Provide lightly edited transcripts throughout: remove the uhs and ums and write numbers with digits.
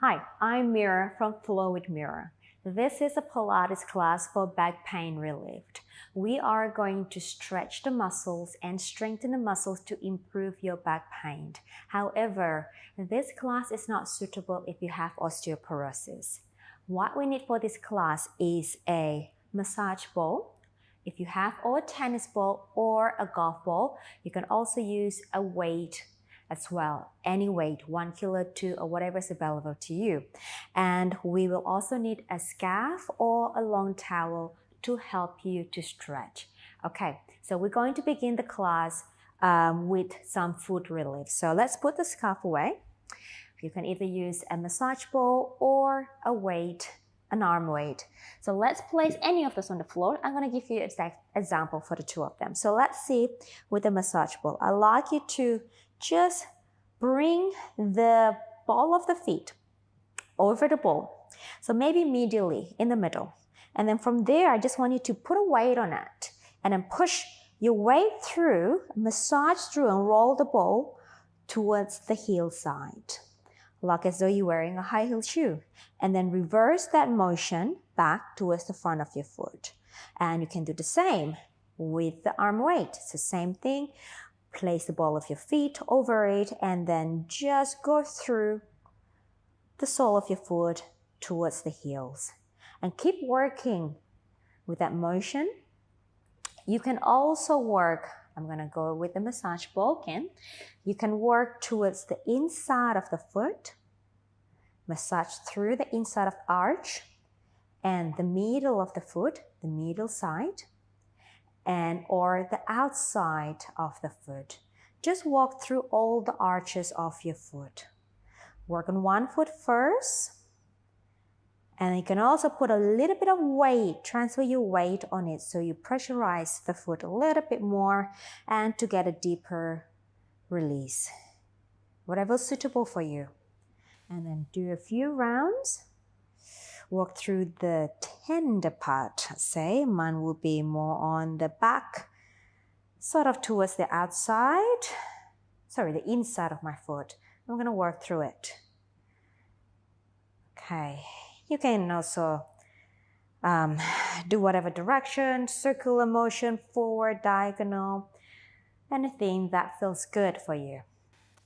Hi, I'm Mira from Flow with Mira. This is a Pilates class for back pain relief. We are going to stretch the muscles and strengthen the muscles to improve your back pain. However, this class is not suitable if you have osteoporosis. What we need for this class is a massage ball. If you have a tennis ball or a golf ball, you can also use a weight as well, any weight, 1 kilo, 2, or whatever is available to you. And we will also need a scarf or a long towel to help you to stretch. Okay, so we're going to begin the class with some foot relief. So let's put the scarf away. You can either use a massage ball or a weight, an arm weight. So let's place any of those on the floor. I'm going to give you an exact example for the two of them. So let's see with the massage ball. I'd like you to just bring the ball of the feet over the ball. So maybe medially in the middle. And then from there, I just want you to put a weight on it and then push your weight through, massage through and roll the ball towards the heel side, like as though you're wearing a high heel shoe. And then reverse that motion back towards the front of your foot. And you can do the same with the arm weight. It's the same thing. Place the ball of your feet over it and then just go through the sole of your foot towards the heels. And keep working with that motion. You can also work, I'm going to go with the massage ball again. You can work towards the inside of the foot, massage through the inside of the arch and the middle of the foot, the middle side, and or the outside of the foot. Just walk through all the arches of your foot. Work on one foot first. And you can also put a little bit of weight, transfer your weight on it so you pressurize the foot a little bit more and to get a deeper release. Whatever's suitable for you. And then do a few rounds. Walk through the tender part, say. Mine will be more on the back, sort of towards the outside. Sorry, the inside of my foot. I'm going to work through it. Okay. You can also do whatever direction, circular motion, forward, diagonal, anything that feels good for you.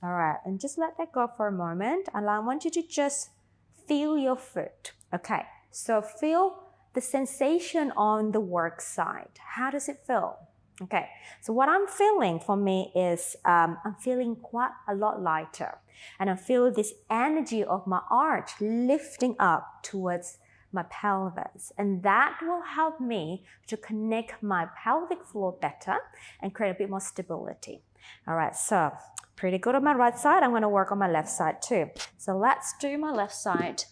All right, and just let that go for a moment. And I want you to just feel your foot. Okay, so feel the sensation on the work side. How does it feel? Okay, so what I'm feeling for me is I'm feeling quite a lot lighter. And I feel this energy of my arch lifting up towards my pelvis. And that will help me to connect my pelvic floor better and create a bit more stability. All right, so pretty good on my right side. I'm going to work on my left side too. So let's do my left side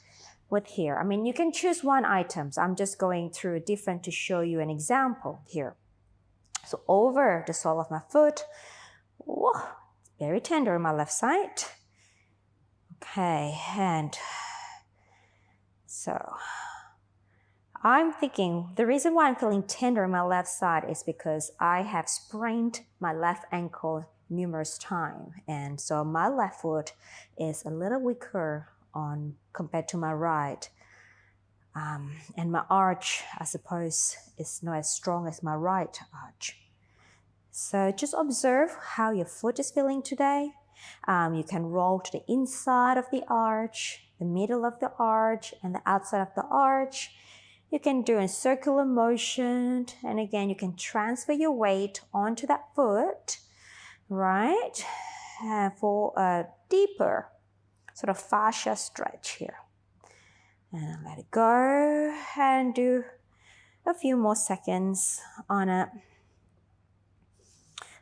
with here. I mean, you can choose one item. So I'm just going through different to show you an example here. So over the sole of my foot, whoa, very tender on my left side. Okay, and so I'm thinking the reason why I'm feeling tender on my left side is because I have sprained my left ankle numerous times. And so my left foot is a little weaker compared to my right. And my arch, I suppose, is not as strong as my right arch. So just observe how your foot is feeling today. You can roll to the inside of the arch, the middle of the arch, and the outside of the arch. You can do a circular motion. And again, you can transfer your weight onto that foot, right? For a deeper sort of fascia stretch here. And let it go and do a few more seconds on it.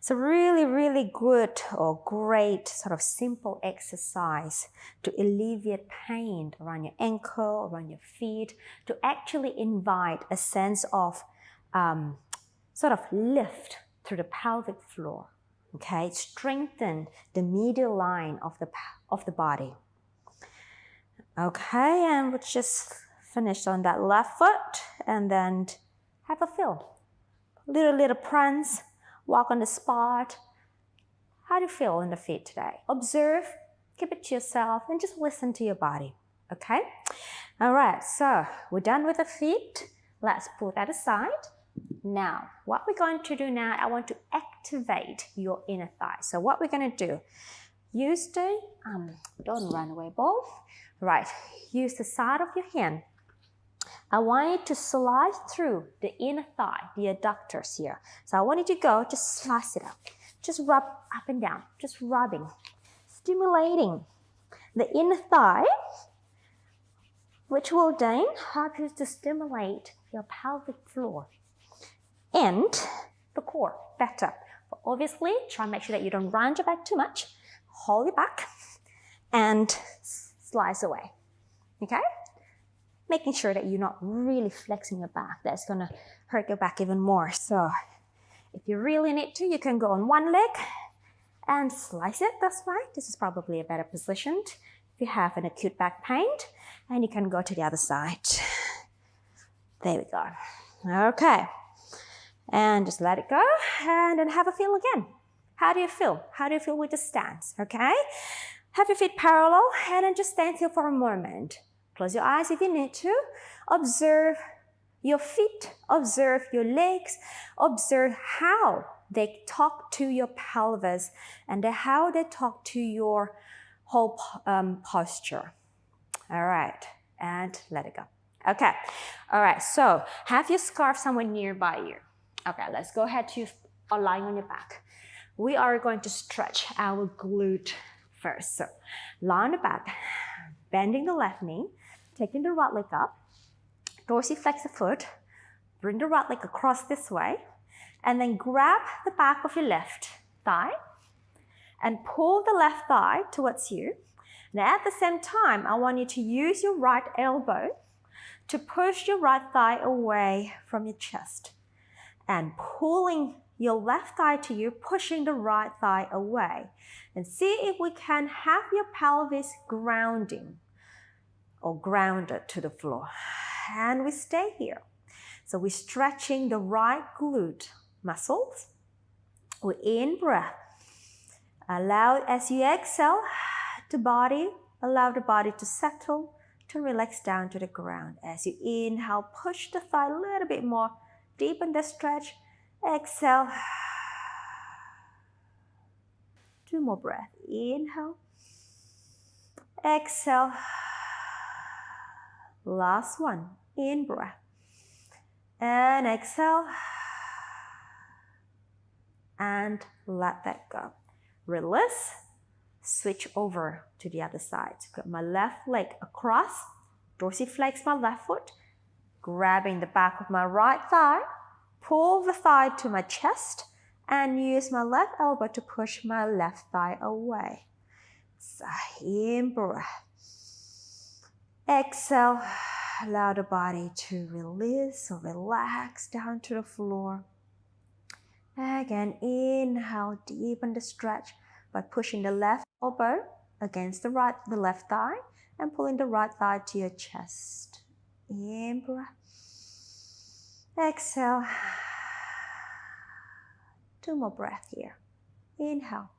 So really, really good or great sort of simple exercise to alleviate pain around your ankle, around your feet, to actually invite a sense of sort of lift through the pelvic floor. Okay, strengthen the medial line of the body. Okay, and we'll just finish on that left foot and then have a feel. Little prance. Walk on the spot. How do you feel in the feet today? Observe, keep it to yourself, and just listen to your body. okay? All right, so we're done with the feet. Let's put that aside. Now, what we're going to do now, I want to activate your inner thigh. So what we're going to do, use the, don't run away, ball. Right, use the side of your hand. I want you to slide through the inner thigh, the adductors here. So I want you to go, just slice it up. Just rub up and down, just rubbing, stimulating the inner thigh, which will then help you to stimulate your pelvic floor and the core better. But obviously, try and make sure that you don't round your back too much. Hold your back and slice away, okay? Making sure that you're not really flexing your back. That's gonna hurt your back even more. So if you really need to, you can go on one leg and slice it this way. This is probably a better position if you have an acute back pain. And you can go to the other side. There we go. Okay. And just let it go and then have a feel again. How do you feel? How do you feel with the stance? Okay. Have your feet parallel and then just stand still for a moment. Close your eyes if you need to. Observe your feet. Observe your legs. Observe how they talk to your pelvis and how they talk to your whole posture. All right, and let it go. Okay, all right, so have your scarf somewhere nearby you. Okay, let's go ahead to lying on your back. We are going to stretch our glute first. So lie on the back, bending the left knee, taking the right leg up, dorsiflex the foot, bring the right leg across this way, and then grab the back of your left thigh and pull the left thigh towards you. Now at the same time, I want you to use your right elbow to push your right thigh away from your chest and pulling your left thigh to you, pushing the right thigh away. And see if we can have your pelvis grounding or grounded to the floor. And we stay here. So we're stretching the right glute muscles. We in breath. Allow as you exhale, allow the body to settle, to relax down to the ground. As you inhale, push the thigh a little bit more, deepen the stretch. Exhale. 2 more breaths. Inhale. Exhale. Last one. In breath. And exhale. And let that go. Release. Switch over to the other side. Put my left leg across, dorsiflex my left foot, grabbing the back of my right thigh, pull the thigh to my chest, and use my left elbow to push my left thigh away. So in breath. Exhale, allow the body to release or relax down to the floor. Again, inhale, deepen the stretch by pushing the left elbow against the left thigh and pulling the right thigh to your chest. In breath. Exhale. 2 more breaths here. Inhale.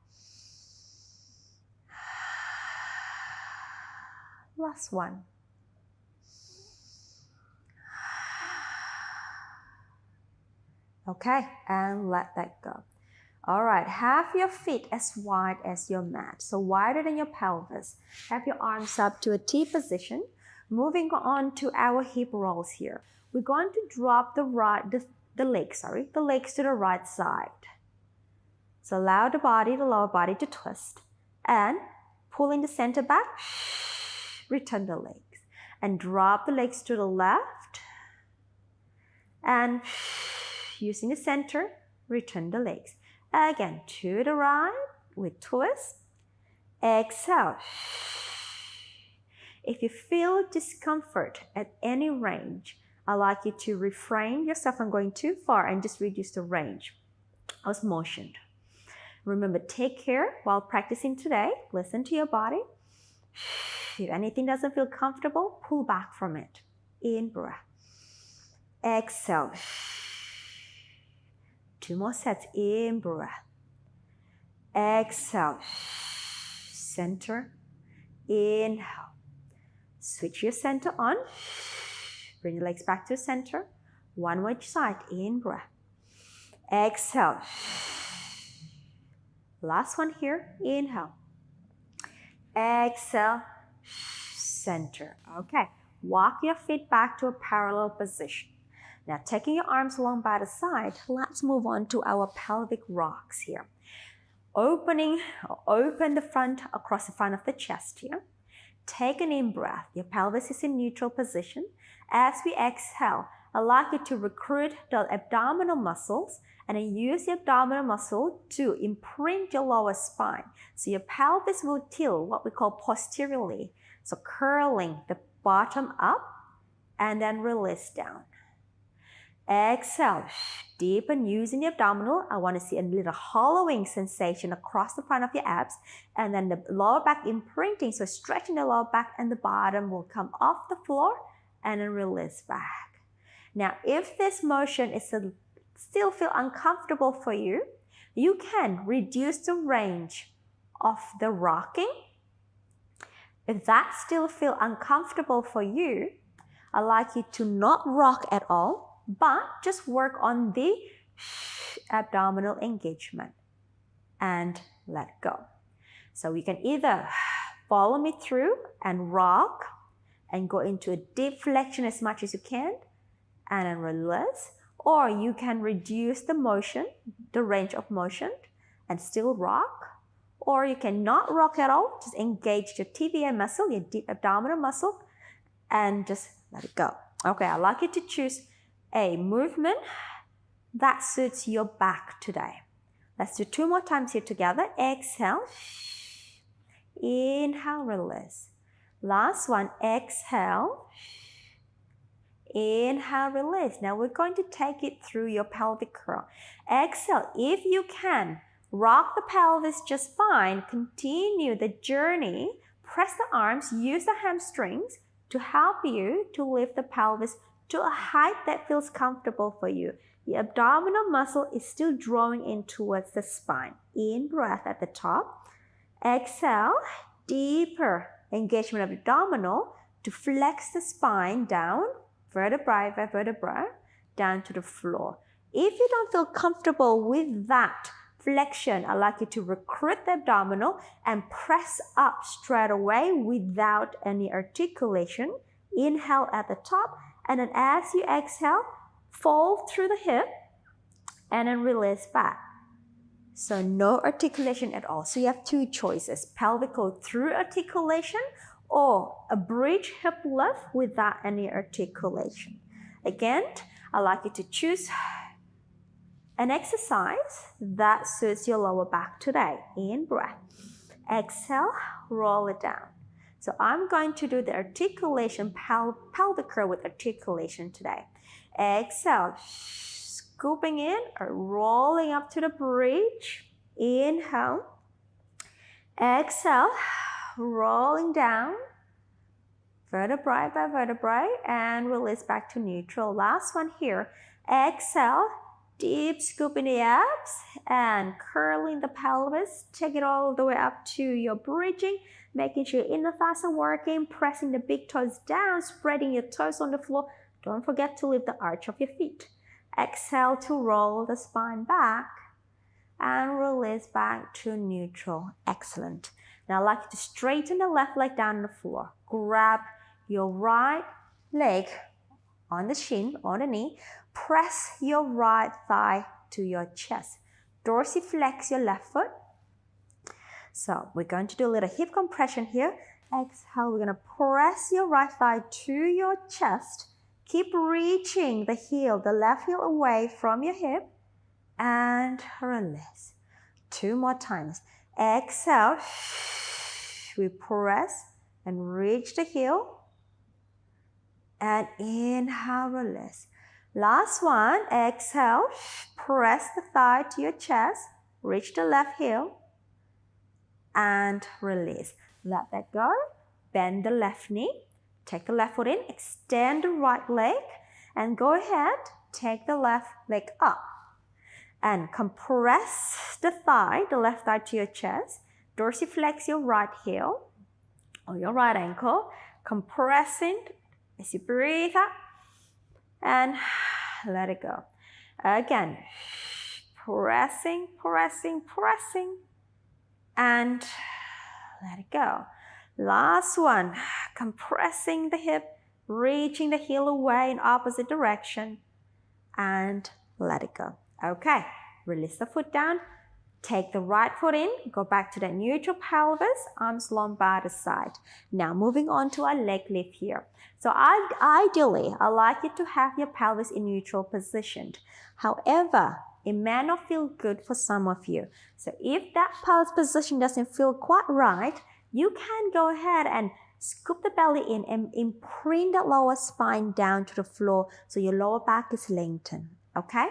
Last one. Okay, and let that go. All right, have your feet as wide as your mat, so wider than your pelvis. Have your arms up to a T position. Moving on to our hip rolls here. We're going to drop the legs to the right side. So allow the lower body to twist and pulling the center back, return the legs and drop the legs to the left and using the center, return the legs. Again, to the right with twist. Exhale. If you feel discomfort at any range, I'd like you to refrain yourself from going too far and just reduce the range of motion. Remember, take care while practicing today. Listen to your body. If anything doesn't feel comfortable, pull back from it. In breath. Exhale. 2 more sets. In breath. Exhale. Center. Inhale. Switch your center on. Bring the legs back to center. One more each side. In breath. Exhale. Last one here. Inhale. Exhale. Center. Okay. Walk your feet back to a parallel position. Now, taking your arms along by the side, let's move on to our pelvic rocks here. Open the front across the front of the chest here. Take an in breath. Your pelvis is in neutral position. As we exhale, allow you to recruit the abdominal muscles and then use the abdominal muscle to imprint your lower spine. So your pelvis will tilt, what we call posteriorly. So curling the bottom up and then release down. Exhale, deepen using the abdominal. I want to see a little hollowing sensation across the front of your abs and then the lower back imprinting. So stretching the lower back and the bottom will come off the floor and then release back. Now, if this motion is still feel uncomfortable for you, you can reduce the range of the rocking. If that still feel uncomfortable for you, I'd like you to not rock at all, but just work on the abdominal engagement and let go. So you can either follow me through and rock and go into a deep flexion as much as you can and then release, or you can reduce the motion, the range of motion and still rock, or you can not rock at all, just engage your TVA muscle, your deep abdominal muscle, and just let it go. Okay, I'd like you to choose a movement that suits your back today. Let's do 2 more times here together. Exhale. Inhale, release. Last one, exhale. Inhale, release. Now we're going to take it through your pelvic curl. Exhale. If you can, rock the pelvis just fine. Continue the journey. Press the arms, use the hamstrings to help you to lift the pelvis to a height that feels comfortable for you. The abdominal muscle is still drawing in towards the spine. In breath at the top. Exhale, deeper engagement of the abdominal to flex the spine down, vertebra by vertebra, down to the floor. If you don't feel comfortable with that flexion, I'd like you to recruit the abdominal and press up straight away without any articulation. Inhale at the top, and then as you exhale, fold through the hip and then release back. So no articulation at all. So you have 2 choices, pelvic through articulation or a bridge hip lift without any articulation. Again, I'd like you to choose an exercise that suits your lower back today. In breath. Exhale, roll it down. So I'm going to do the articulation, pelvic curl with articulation today. Exhale, scooping in or rolling up to the bridge. Inhale. Exhale, rolling down, vertebrae by vertebrae, and release back to neutral. Last one here. Exhale, deep scoop in the abs and curling the pelvis. Take it all the way up to your bridging. Making sure your inner thighs are working, pressing the big toes down, spreading your toes on the floor. Don't forget to lift the arch of your feet. Exhale to roll the spine back and release back to neutral. Excellent. Now I'd like you to straighten the left leg down on the floor. Grab your right leg on the shin, on the knee. Press your right thigh to your chest. Dorsiflex your left foot. So we're going to do a little hip compression here. Exhale, we're going to press your right thigh to your chest. Keep reaching the heel, the left heel away from your hip and release. 2 more times. Exhale, we press and reach the heel and inhale, release. Last one, exhale, press the thigh to your chest, reach the left heel and release. Let that go. Bend the left knee. Take the left foot in. Extend the right leg. And go ahead. Take the left leg up. And compress the thigh, the left thigh to your chest. Dorsiflex your right heel or your right ankle. compressing as you breathe up and let it go. Again, pressing, pressing, pressing, and let it go. Last one, compressing the hip, reaching the heel away in opposite direction, and let it go. Okay, release the foot down. Take the right foot in, go back to the neutral pelvis, arms long by the side. Now moving on to our leg lift here. So ideally, I like you to have your pelvis in neutral positioned. However, it may not feel good for some of you. So if that pelvis position doesn't feel quite right, you can go ahead and scoop the belly in and imprint the lower spine down to the floor so your lower back is lengthened, okay?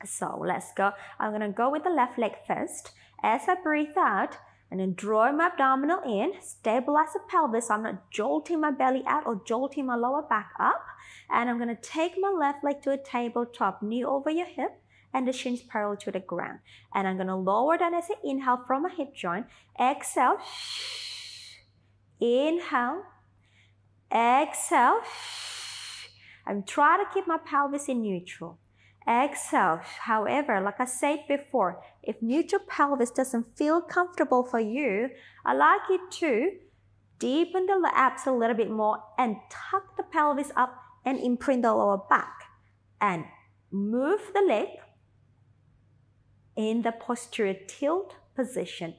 So let's go. I'm going to go with the left leg first. As I breathe out, and then draw my abdominal in, stabilize the pelvis so I'm not jolting my belly out or jolting my lower back up. And I'm going to take my left leg to a tabletop, knee over your hip, and the shins parallel to the ground. And I'm going to lower down as I inhale from my hip joint. Exhale. Inhale. Exhale. I'm trying to keep my pelvis in neutral. Exhale. However, like I said before, if neutral pelvis doesn't feel comfortable for you, I like you to deepen the abs a little bit more and tuck the pelvis up and imprint the lower back. And move the leg in the posterior tilt position.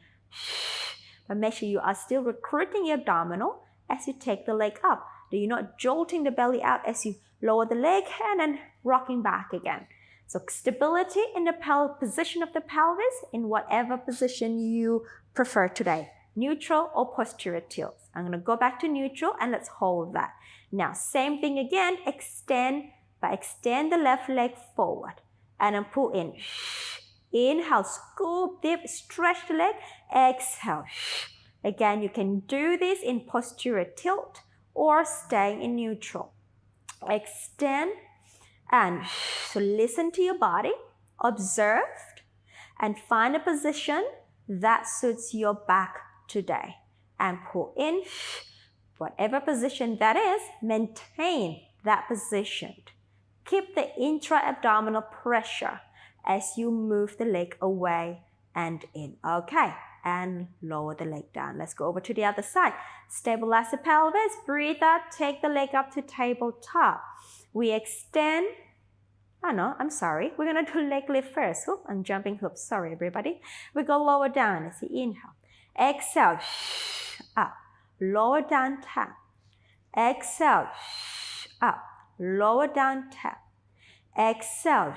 But make sure you are still recruiting your abdominal as you take the leg up. That you're not jolting the belly out as you lower the leg and then rocking back again. So stability in the position of the pelvis in whatever position you prefer today. Neutral or posterior tilt. I'm going to go back to neutral and let's hold that. Now same thing again, extend the left leg forward and then pull in. Inhale, scoop deep, stretch the leg. Exhale. Again, you can do this in posterior tilt or staying in neutral. Extend and so listen to your body, observe, and find a position that suits your back today. And pull in, whatever position that is, maintain that position. Keep the intra-abdominal pressure as you move the leg away and in. Okay, and lower the leg down. Let's go over to the other side. Stabilize the pelvis, breathe out, take the leg up to tabletop. We extend, we're gonna do leg lift first. Oop, I'm jumping hoops, sorry everybody. We go lower down as you inhale. Exhale, up, lower down, tap. Exhale, up, lower down, tap. Exhale,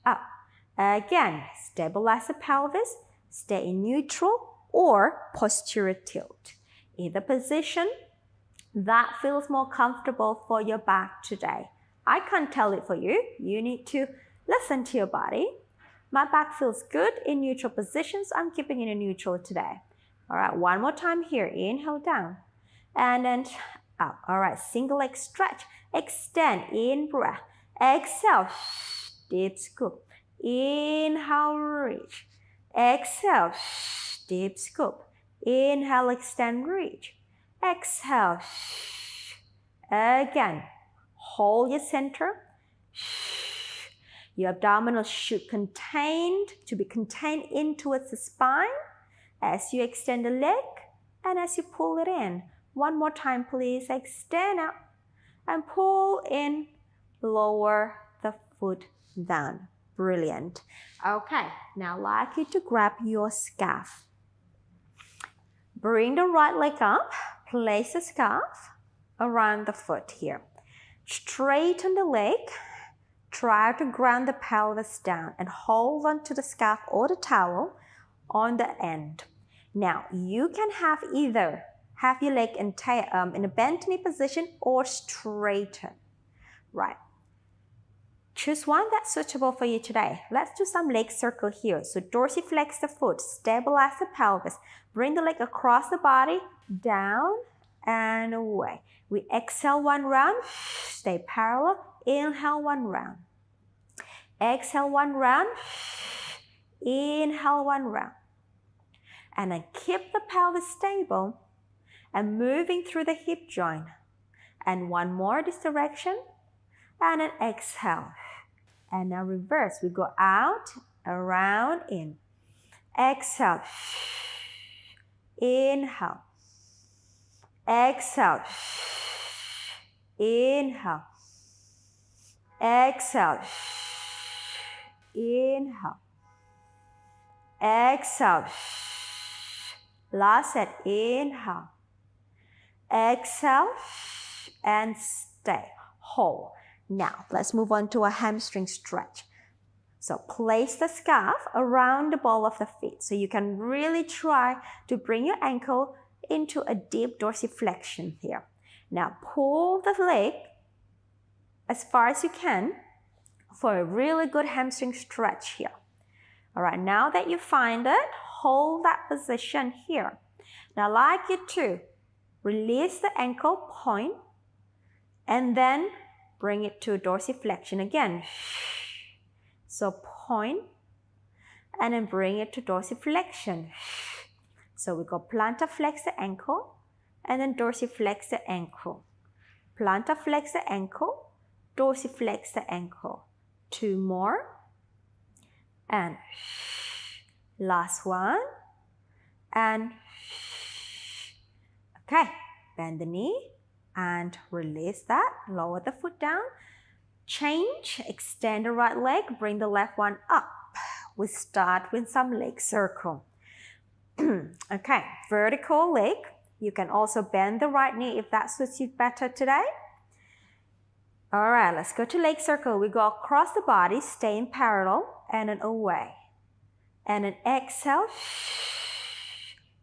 up. Again, stabilize the pelvis, stay in neutral or posterior tilt. Either position that feels more comfortable for your back today. I can't tell it for you. You need to listen to your body. My back feels good in neutral positions. I'm keeping it in neutral today. All right, one more time here. Inhale down and then up. All right, single leg stretch. Extend, in breath. Exhale, deep scoop. Inhale, reach. Exhale, deep scoop. Inhale, extend, reach. Exhale. Again, hold your center. Your abdominal should be contained in towards the spine as you extend the leg and as you pull it in. One more time, please. Extend out and pull in. Lower the foot down. Brilliant. Okay, now I'd like you to grab your scarf. Bring the right leg up. Place the scarf around the foot here. Straighten the leg. Try to ground the pelvis down and hold on to the scarf or the towel on the end. Now, you can have your leg in a bent knee position or straighten. Right. Choose one that's suitable for you today. Let's do some leg circle here. So dorsiflex the foot, stabilize the pelvis. Bring the leg across the body, down and away. We exhale one round, stay parallel. Inhale one round. Exhale one round. Inhale one round. And then keep the pelvis stable and moving through the hip joint. And one more this direction, and then exhale. And now reverse, we go out, around, in. Exhale, inhale. Exhale, inhale. Exhale, inhale. Exhale. Last set, inhale. Exhale and stay. Hold. Now, let's move on to a hamstring stretch. So place the scarf around the ball of the feet. So you can really try to bring your ankle into a deep dorsiflexion here. Now pull the leg as far as you can for a really good hamstring stretch here. All right, now that you find it, hold that position here. Now I'd like you to release the ankle, point, and then bring it to dorsiflexion again. So point, and then bring it to dorsiflexion. So we go plantar flex the ankle, and then dorsiflex the ankle. Plantar flex the ankle, dorsiflex the ankle. 2 more. And last one. And okay, bend the knee and release that. Lower the foot down. Change, extend the right leg, bring the left one up. We start with some leg circle. Okay, vertical leg. You can also bend the right knee if that suits you better today. All right, let's go to leg circle. We go across the body, stay in parallel, and then away. And then exhale,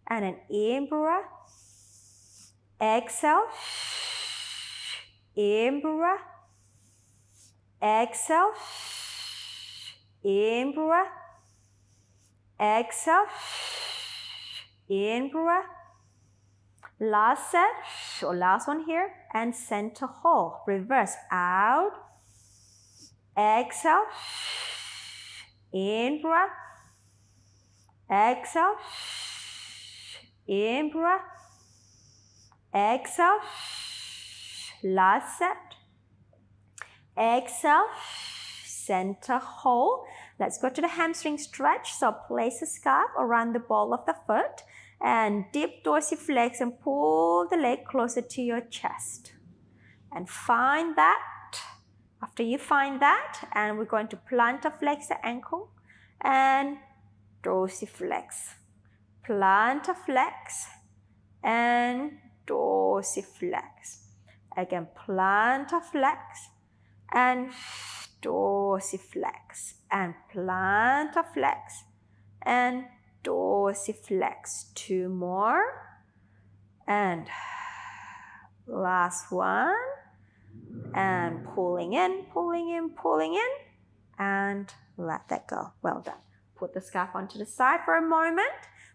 and then in-breath. Exhale, in-breath. Exhale, in-breath. Exhale, in-breath. Last set, or last one here, and center hold. Reverse out. Exhale, in-breath. Exhale, in-breath. Exhale, last set. Exhale, center hold. Let's go to the hamstring stretch. So place the scarf around the ball of the foot and deep dorsiflex and pull the leg closer to your chest. And find that. After you find that, and we're going to plantar flex the ankle and dorsiflex. Plantar flex and dorsiflex. Again, plantar flex and dorsiflex, and plantar flex and dorsiflex. 2 more, and last one, and pulling in, pulling in, pulling in, and let that go. Well done. Put the scarf onto the side for a moment.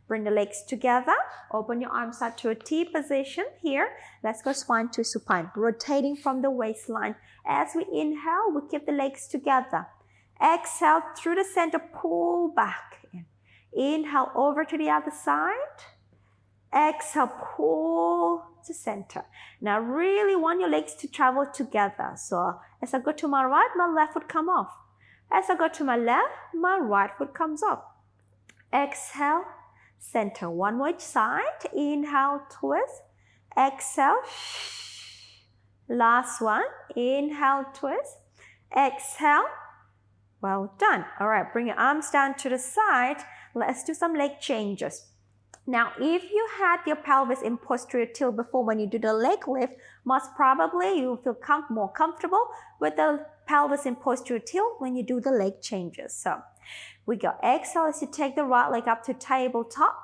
Bring the legs together. Open your arms out to a T position here. Let's go swine to supine, rotating from the waistline. As we inhale, we keep the legs together. Exhale through the center, pull back. Inhale over to the other side. Exhale, pull to center. Now really want your legs to travel together. So as I go to my right, my left foot come off. As I go to my left, my right foot comes off. Exhale, center. One more each side. Inhale, twist. Exhale. Last one. Inhale, twist. Exhale. Well done. All right, bring your arms down to the side. Let's do some leg changes. Now, if you had your pelvis in posterior tilt before when you do the leg lift, most probably you will feel more comfortable with the pelvis in posterior tilt when you do the leg changes. So we go. Exhale as you take the right leg up to tabletop.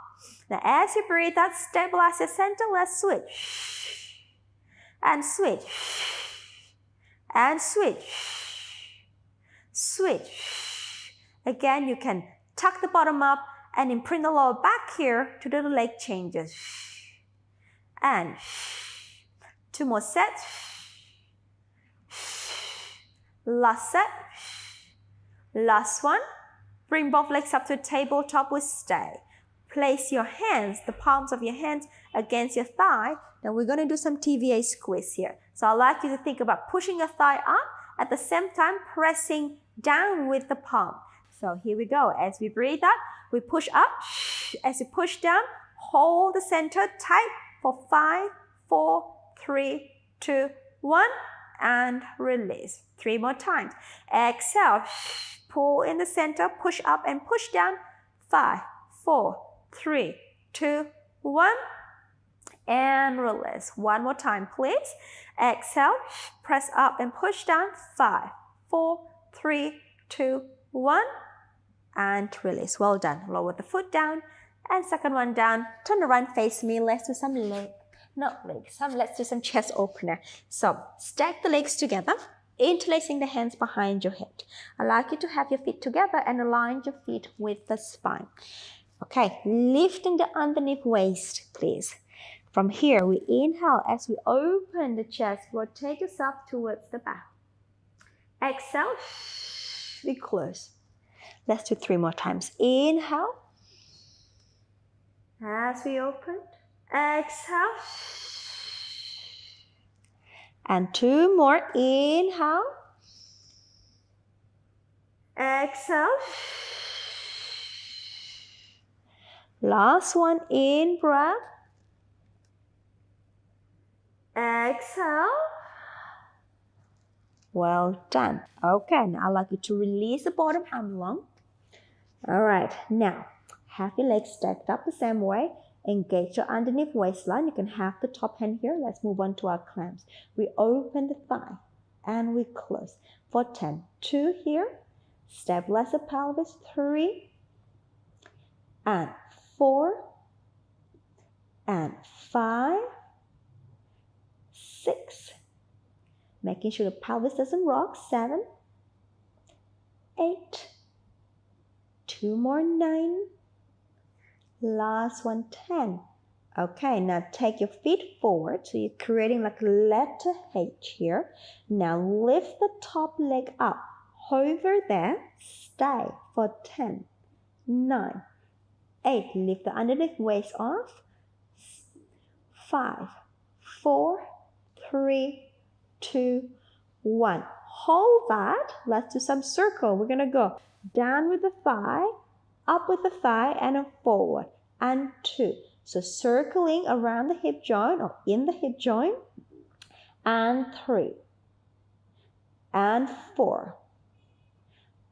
Now, as you breathe out, stabilize your center. Let's switch. And switch. And switch. Switch. Again, you can tuck the bottom up and imprint the lower back here to do the leg changes. And 2 more sets. Last set. Last one. Bring both legs up to the tabletop with stay. Place your hands, the palms of your hands, against your thigh, then we're going to do some TVA squeeze here. So I'd like you to think about pushing your thigh up, at the same time pressing down with the palm. So here we go. As we breathe out, we push up. As you push down, hold the center tight for 5, 4, 3, 2, 1, and release. 3 more times. Exhale, pull in the center, push up and push down. 5, 4, 3, 2, 1, and release. 1 more time, please. Exhale, press up and push down. 5, 4, 3, 2, 1, and release. Well done. Lower the foot down, and second one down. Turn around, face me. Let's do some let's do some chest opener. So stack the legs together, interlacing the hands behind your head. I'd like you to have your feet together and align your feet with the spine. Okay, lifting the underneath waist, please. From here, we inhale as we open the chest. Rotate yourself towards the back. Exhale, we close. Let's do 3 more times. Inhale. As we open. Exhale. And 2 more. Inhale. Exhale. Last one. In breath. Exhale. Well done. Okay, now I'd like you to release the bottom arm long. All right, now have your legs stacked up the same way. Engage your underneath waistline. You can have the top hand here. Let's move on to our clamps. We open the thigh and we close for 10. 2 here. Stabilize the pelvis. 3 and 4 and 5, 6. Making sure the pelvis doesn't rock. 7, 8, 2 more. 9. Last one. 10. Okay, now take your feet forward. So you're creating like a letter H here. Now lift the top leg up. Hover there. Stay for 10, 9, 8. Lift the underneath waist off. 5, 4, 3, 2, 1. Hold that. Let's do some circle. We're going to go down with the thigh, up with the thigh, and then forward. And 2. So circling around the hip joint or in the hip joint. And 3. And 4.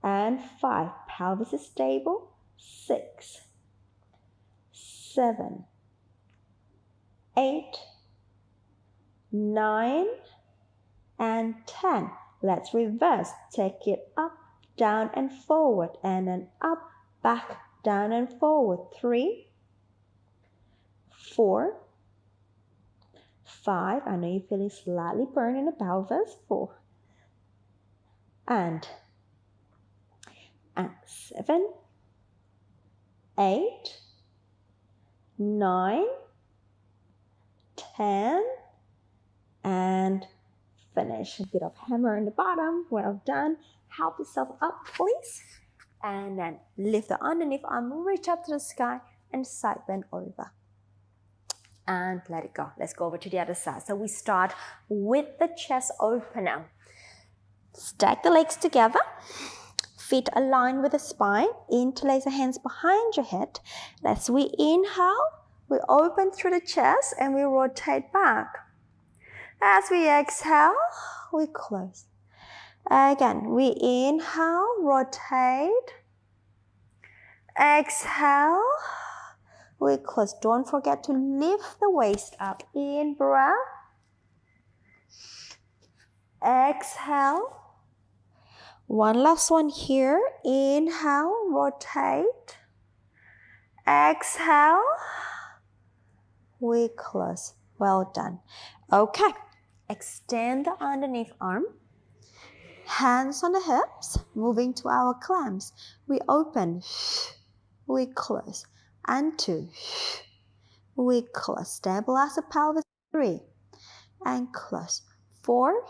And 5. Pelvis is stable. 6, 7, 8, 9, and 10. Let's reverse. Take it up, down, and forward. And then up, back, down, and forward. 3, 4, 5. I know you're feeling slightly burned in the pelvis. 4. And 7, 8, 9, 10, and finish. A bit of hammer in the bottom. Well done. Help yourself up, please. And then lift the underneath arm, reach up to the sky, and side bend over. And let it go. Let's go over to the other side. So we start with the chest opener. Stack the legs together. Feet aligned with the spine. Interlace the hands behind your head. As we inhale, we open through the chest and we rotate back. As we exhale, we close. Again, we inhale, rotate. Exhale, we close. Don't forget to lift the waist up. In breath. Exhale. One last one here. Inhale, rotate. Exhale. We close. Well done. Okay. Extend the underneath arm. Hands on the hips. Moving to our clamps. We open. We close. And 2. We close. Stabilize the pelvis. 3. And close. 4.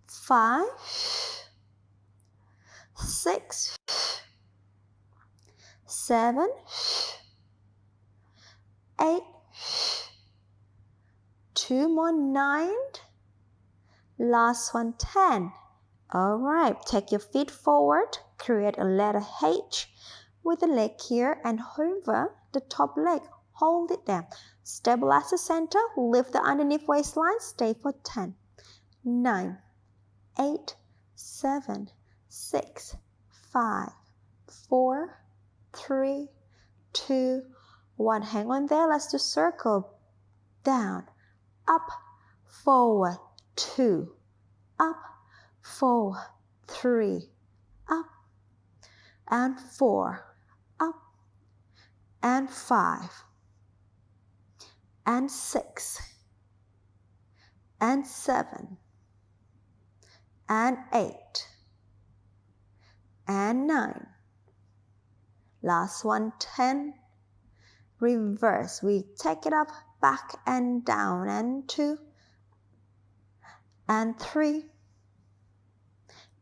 5. 6. 7. 8. 2 more, 9. Last one, 10. All right, take your feet forward, create a letter H with the leg here and hover the top leg. Hold it there. Stabilize the center, lift the underneath waistline, stay for 10. 9, 8, 7, 6, 5, 4, 3, 2, 1. Hang on there. Let's do circle. Down, up, forward, 2, up, 4, 3, up, and 4, up, and 5, and 6, and 7, and 8, and 9. Last one, 10. Reverse. We take it up, back and down, and 2, and 3,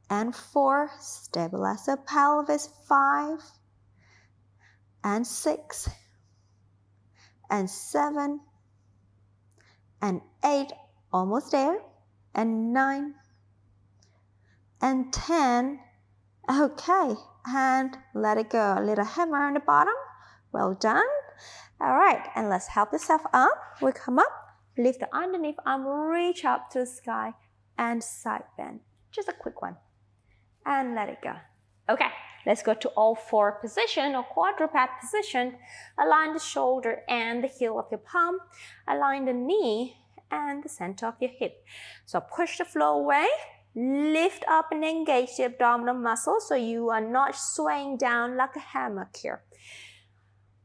and 4. Stabilize the pelvis. 5, and 6, and 7, and 8. Almost there. And 9, and 10. Okay, and let it go. A little hammer on the bottom. Well done. All right, and let's help yourself up. We come up, lift the underneath arm, reach up to the sky, and side bend. Just a quick one. And let it go. Okay, let's go to all 4 position or quadruped position. Align the shoulder and the heel of your palm. Align the knee and the center of your hip. So push the floor away. Lift up and engage the abdominal muscles so you are not swaying down like a hammock here.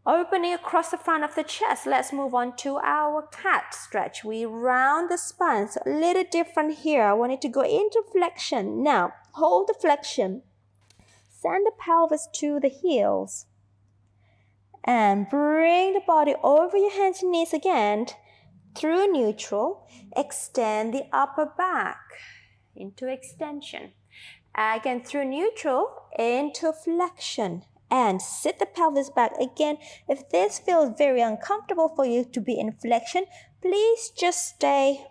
Opening across the front of the chest. Let's move on to our cat stretch. We round the spine. So a little different here. I want it to go into flexion. Now, hold the flexion. Send the pelvis to the heels. And bring the body over your hands and knees again. Through neutral, extend the upper back into extension. Again, through neutral, into flexion. And sit the pelvis back again. If this feels very uncomfortable for you to be in flexion, please just stay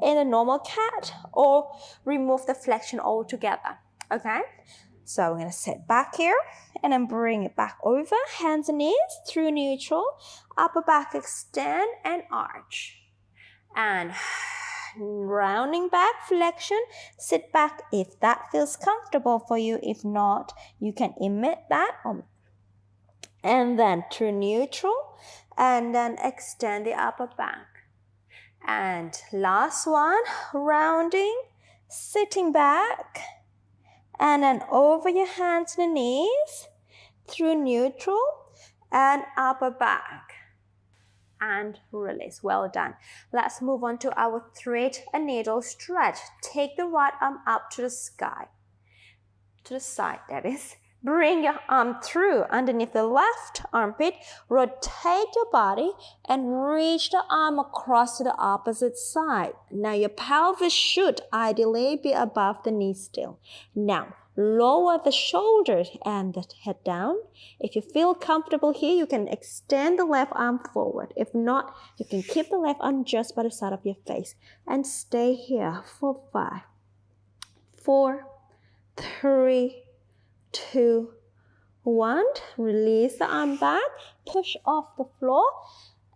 in a normal cat or remove the flexion altogether. Okay? So we're going to sit back here and then bring it back over. Hands and knees through neutral. Upper back extend and arch. And rounding back, flexion, sit back if that feels comfortable for you. If not, you can emit that. And then through neutral, and then extend the upper back. And last one, rounding, sitting back, and then over your hands and knees, through neutral, and upper back. And release. Well done. Let's move on to our thread and needle stretch. Take the right arm up to the sky. To the side, that is. Bring your arm through underneath the left armpit. Rotate your body and reach the arm across to the opposite side. Now your pelvis should ideally be above the knee still. Now, lower the shoulders and the head down. If you feel comfortable here, you can extend the left arm forward. If not, you can keep the left arm just by the side of your face. And stay here for 5, 4, 3, 2, 1. Release the arm back. Push off the floor.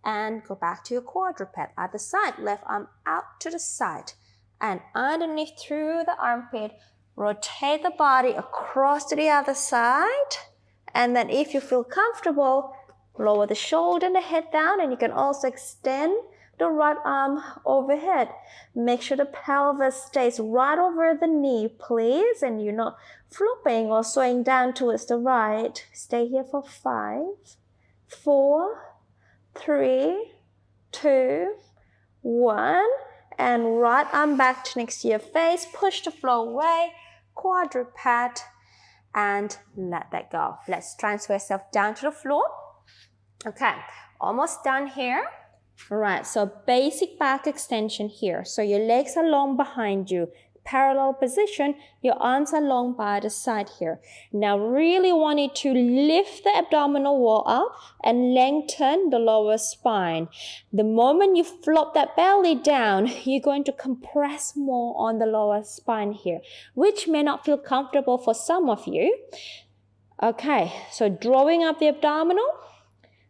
And go back to your quadruped. Other side, left arm out to the side. And underneath through the armpit, rotate the body across to the other side. And then if you feel comfortable, lower the shoulder and the head down. And you can also extend the right arm overhead. Make sure the pelvis stays right over the knee, please. And you're not flopping or swaying down towards the right. Stay here for 5, 4, 3, 2, 1. And right arm back to next to your face. Push the floor away. Quadruped. And let that go. Let's transfer yourself down to the floor. Okay, almost done here. All right, so basic back extension here. So your legs are long behind you. parallel position. Your arms are long by the side here. Now really want you to lift the abdominal wall up and lengthen the lower spine. The moment you flop that belly down, you're going to compress more on the lower spine here, which may not feel comfortable for some of you. Okay, so drawing up the abdominal,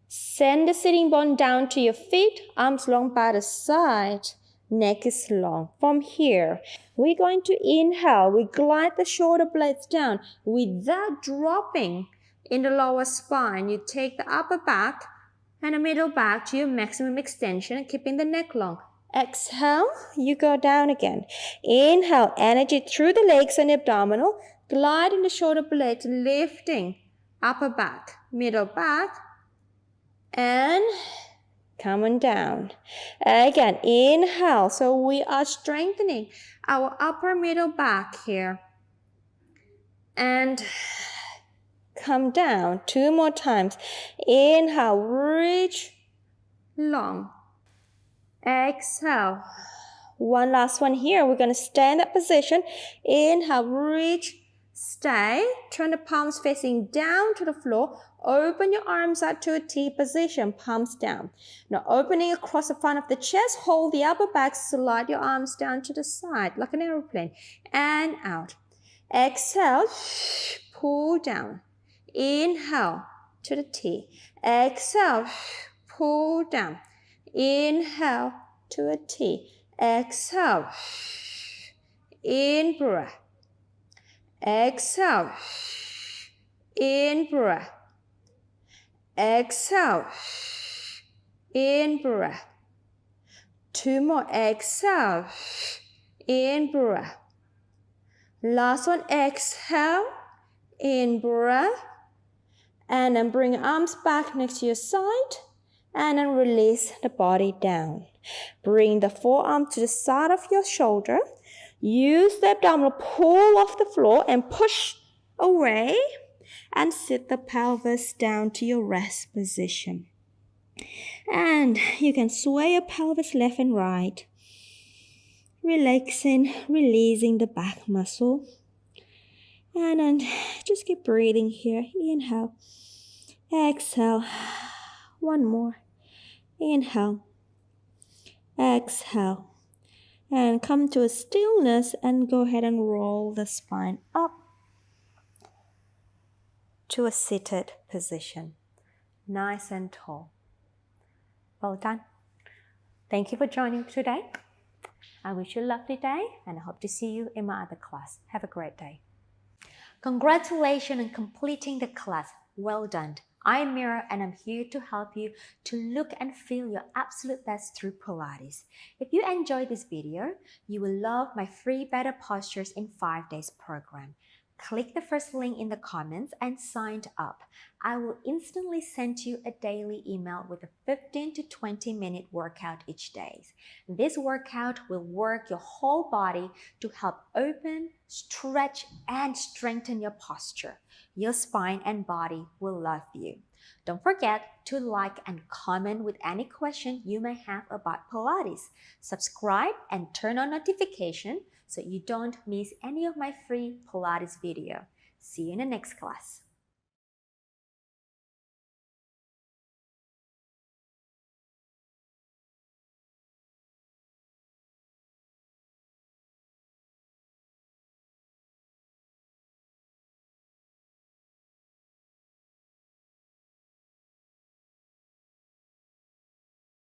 send the sitting bone down to your feet, arms long by the side. Neck is long. From here, we're going to inhale. We glide the shoulder blades down without dropping in the lower spine. You take the upper back and the middle back to your maximum extension, keeping the neck long. Exhale, you go down again. Inhale, energy through the legs and the abdominal. Gliding the shoulder blades, lifting upper back, middle back, and coming down. Again, inhale. So we are strengthening our upper middle back here. And come down. 2 more times. Inhale, reach long. Exhale. One last one here. We're going to stand that position. Inhale, reach, stay. Turn the palms facing down to the floor. Open your arms out to a T position, palms down. Now opening across the front of the chest, hold the upper back, slide your arms down to the side like an aeroplane. And out. Exhale, pull down. Inhale to the T. Exhale, pull down. Inhale to a T. Exhale. In breath. Exhale. In breath. Exhale. In breath. 2 more. Exhale. In breath. Last one. Exhale. In breath. And then bring arms back next to your side. And then release the body down. Bring the forearm to the side of your shoulder. Use the abdominal, pull off the floor and push away. And sit the pelvis down to your rest position. And you can sway your pelvis left and right. Relaxing, releasing the back muscle. And then just keep breathing here. Inhale. Exhale. One more. Inhale. Exhale. And come to a stillness and go ahead and roll the spine up to a seated position. Nice and tall. Well done. Thank you for joining today. I wish you a lovely day and I hope to see you in my other class. Have a great day. Congratulations on completing the class. Well done. I'm Mira and I'm here to help you to look and feel your absolute best through Pilates. If you enjoyed this video, you will love my free Better Postures in 5 Days program. Click the first link in the comments and sign up. I will instantly send you a daily email with a 15 to 20 minute workout each day. This workout will work your whole body to help open, stretch, and strengthen your posture. Your spine and body will love you. Don't forget to like and comment with any question you may have about Pilates. Subscribe and turn on notification so you don't miss any of my free Pilates video. See you in the next class.